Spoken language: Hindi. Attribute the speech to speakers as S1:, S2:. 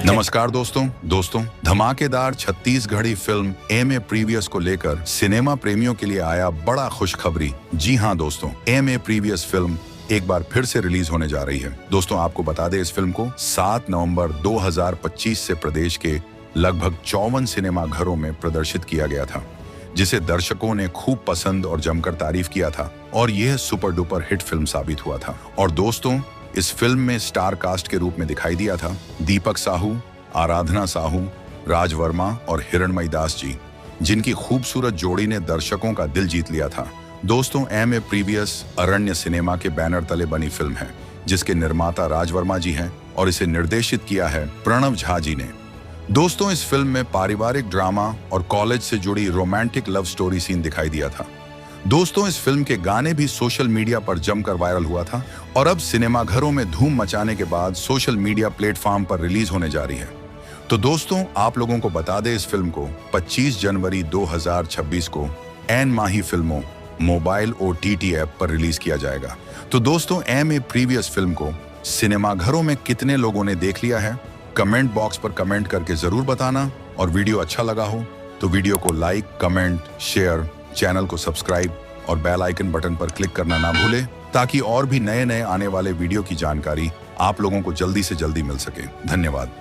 S1: नमस्कार दोस्तों धमाकेदार Chhattisgarhi film M A previous को लेकर सिनेमा प्रेमियों के लिए आया बड़ा खुशखबरी। जी हाँ दोस्तों, एम ए प्रीवियस फिल्म एक बार फिर से रिलीज होने जा रही है। दोस्तों आपको बता दें, इस फिल्म को 7 नवंबर 2025 से प्रदेश के लगभग 54 सिनेमा घरों में प्रदर्शित किया गया था, जिसे दर्शकों ने खूब पसंद और जमकर तारीफ किया था और यह सुपर डुपर हिट फिल्म साबित हुआ था। और दोस्तों, इस फिल्म में स्टार कास्ट के रूप में दिखाई दिया था दीपक साहू, आराधना साहू, राज वर्मा और हिरणमयी दास जी, जिनकी खूबसूरत जोड़ी ने दर्शकों का दिल जीत लिया था। दोस्तों, M A previous Aranya cinema के बैनर तले बनी फिल्म है, जिसके निर्माता राज वर्मा जी हैं और इसे निर्देशित किया है प्रणव झा जी ने। दोस्तों, इस फिल्म में पारिवारिक ड्रामा और कॉलेज से जुड़ी रोमांटिक लव स्टोरी सीन दिखाई दिया था। दोस्तों, इस फिल्म के गाने भी सोशल मीडिया पर जमकर वायरल हुआ था और अब सिनेमा घरों में धूम मचाने के बाद सोशल मीडिया प्लेटफॉर्म पर रिलीज होने जा रही है। तो दोस्तों, आप लोगों को बता दें, इस फिल्म को 25 जनवरी 2026 को एन माही फिल्मों मोबाइल OTT ऐप पर रिलीज किया जाएगा। तो दोस्तों, एम ए प्रीवियस फिल्म को सिनेमा घरों में कितने लोगों ने देख लिया है, कमेंट बॉक्स पर कमेंट करके जरूर बताना। और वीडियो अच्छा लगा हो तो वीडियो को लाइक, कमेंट, शेयर, चैनल को सब्सक्राइब और बेल आइकन बटन पर क्लिक करना ना भूलें, ताकि और भी नए आने वाले वीडियो की जानकारी आप लोगों को जल्दी से जल्दी मिल सके। धन्यवाद।